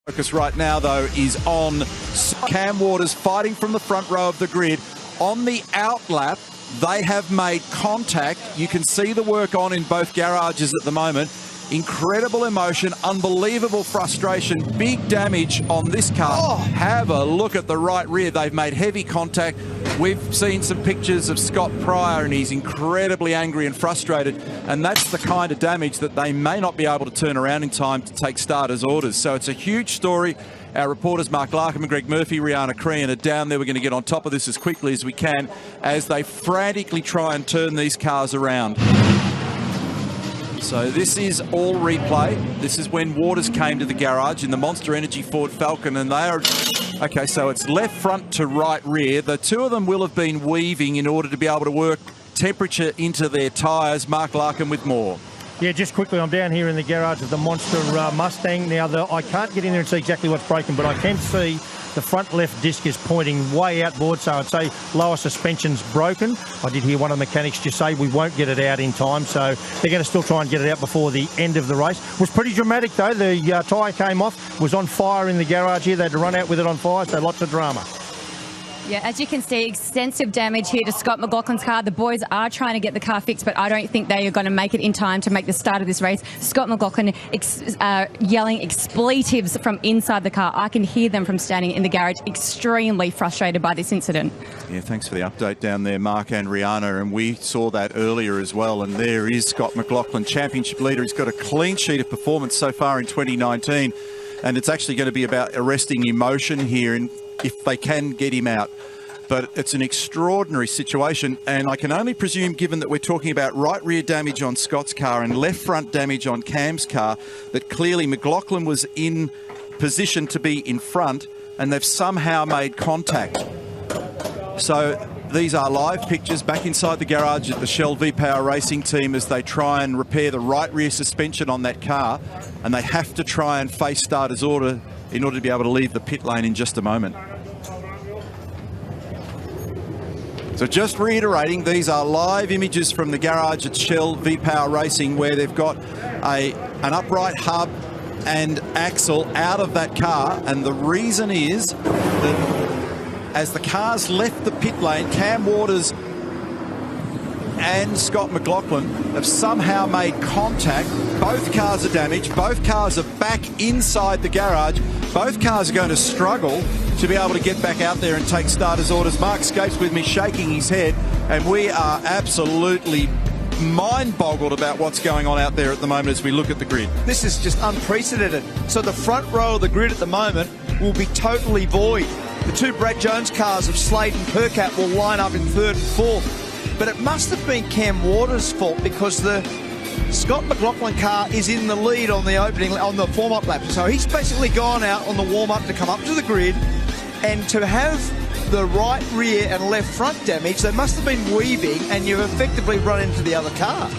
Focus right now, though, is on Cam Waters fighting from the front row of the grid. On the outlap, they have made contact. You can see the work on in both garages at the moment. Incredible emotion, unbelievable frustration, big damage on this car. Oh. Have a look at the right rear. They've made heavy contact. We've seen some pictures of Scott Pryor, and he's incredibly angry and frustrated. And that's the kind of damage that they may not be able to turn around in time to take starters' orders. So it's a huge story. Our reporters, McLaughlin, Greg Murphy, Rihanna Crean, are down there. We're going to get on top of this as quickly as we can as they frantically try and turn these cars around. So this is all replay. This is when Waters came to the garage in the Monster Energy Ford Falcon, and they are... Okay, so it's left front to right rear. The two of them will have been weaving in order to be able to work temperature into their tyres. Mark Larkin with more. Yeah, just quickly, I'm down here in the garage of the Monster Mustang. Now, I can't get in there and see exactly what's broken, but I can see the front left disc is pointing way outboard, so I'd say lower suspension's broken. I did hear one of the mechanics just say we won't get it out in time, so they're going to still try and get it out before the end of the race. It was pretty dramatic, though. The tyre came off, was on fire in the garage here. They had to run out with it on fire, so lots of drama. Yeah, as you can see, extensive damage here to Scott McLaughlin's car. The boys are trying to get the car fixed, but I don't think they are going to make it in time to make the start of this race. Scott McLaughlin yelling expletives from inside the car. I can hear them from standing in the garage, extremely frustrated by this incident. Yeah, thanks for the update down there, Mark and Rihanna. And we saw that earlier as well. And there is Scott McLaughlin, championship leader. He's got a clean sheet of performance so far in 2019. And it's actually going to be about arresting emotion here and if they can get him out. But it's an extraordinary situation, and I can only presume, given that we're talking about right rear damage on Scott's car and left front damage on Cam's car, that clearly McLaughlin was in position to be in front, and they've somehow made contact. So these are live pictures back inside the garage at the Shell V-Power Racing team as they try and repair the right rear suspension on that car, and they have to try and face starter's order in order to be able to leave the pit lane in just a moment. So just reiterating, these are live images from the garage at Shell V-Power Racing where they've got an upright hub and axle out of that car, and the reason is that as the cars left the pit lane, Cam Waters and Scott McLaughlin have somehow made contact. Both cars are damaged. Both cars are back inside the garage. Both cars are going to struggle to be able to get back out there and take starters' orders. Mark Scapes with me shaking his head, and we are absolutely mind-boggled about what's going on out there at the moment as we look at the grid. This is just unprecedented. So the front row of the grid at the moment will be totally void. The two Brad Jones cars of Slade and Percat will line up in third and fourth. But it must have been Cam Waters' fault because the Scott McLaughlin car is in the lead on the warm-up lap. So he's basically gone out on the warm-up to come up to the grid, and to have the right rear and left front damage, they must have been weaving, and you've effectively run into the other car.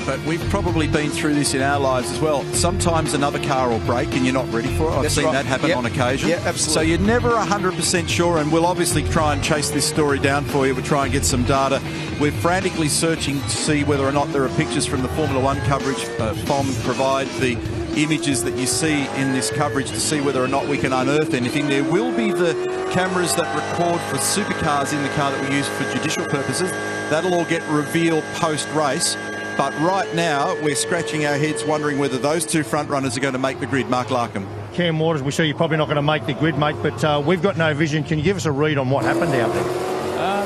But we've probably been through this in our lives as well. Sometimes another car will break and you're not ready for it. I've seen that happen on occasion. Yeah, absolutely. So you're never 100% sure, and we'll obviously try and chase this story down for you. We'll try and get some data. We're frantically searching to see whether or not there are pictures from the Formula One coverage. FOM provide the images that you see in this coverage to see whether or not we can unearth anything. There will be the cameras that record for Supercars in the car that we use for judicial purposes. That'll all get revealed post-race. But right now, we're scratching our heads wondering whether those two front runners are going to make the grid. Mark Larkin. Cam Waters, we see you're probably not going to make the grid, mate, but we've got no vision. Can you give us a read on what happened out there?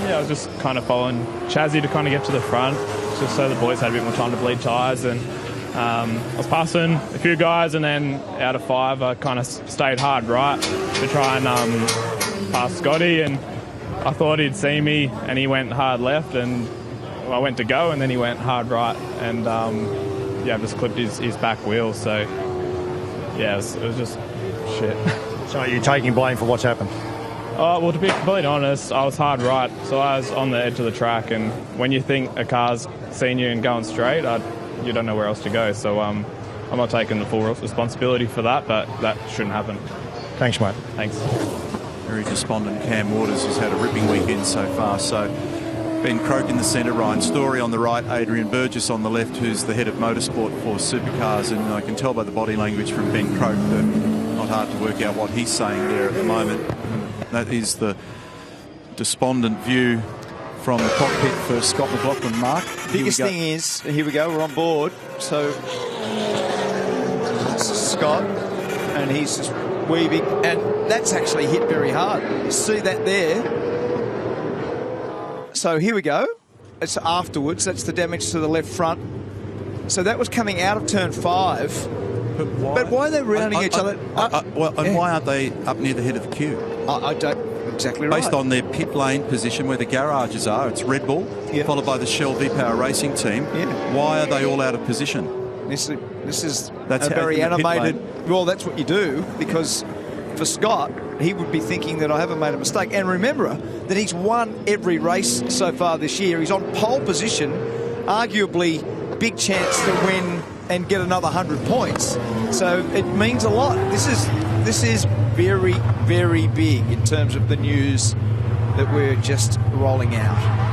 Yeah, I was just kind of following Chazzy to kind of get to the front, just so the boys had a bit more time to bleed tyres. And I was passing a few guys, and then out of five, I kind of stayed hard right to try and pass Scotty. And I thought he'd see me, and he went hard left, and I went to go, and then he went hard right, and yeah, just clipped his back wheel. So yeah, it was just shit. So you're taking blame for what's happened? Well, to be completely honest, I was hard right, so I was on the edge of the track, and when you think a car's seen you and going straight, you don't know where else to go. So I'm not taking the full responsibility for that, but that shouldn't happen. Thanks, mate. Thanks. Very despondent Cam Waters, who's had a ripping weekend so far. So Ben Croak in the centre, Ryan Story on the right, Adrian Burgess on the left, who's the head of motorsport for Supercars. And I can tell by the body language from Ben Croak that not not hard to work out what he's saying there at the moment. That is the despondent view from the cockpit for Scott McLaughlin. Mark, Biggest thing is, here we go, we're on board. So Scott, and he's just weaving, and that's actually hit very hard. You see that there? So here we go. It's afterwards. That's the damage to the left front. So that was coming out of turn 5. But why are they rounding each other? Why aren't they up near the head of the queue? I don't exactly right. Based on their pit lane position where the garages are, it's Red Bull, followed by the Shell V-Power Racing team. Yeah. Why are they all out of position? This is That's a very in the pit animated. Well, that's what you do, because for Scott, he would be thinking that I haven't made a mistake. And remember that he's won every race so far this year. He's on pole position, arguably big chance to win and get another 100 points. So it means a lot. This is very, very big in terms of the news that we're just rolling out.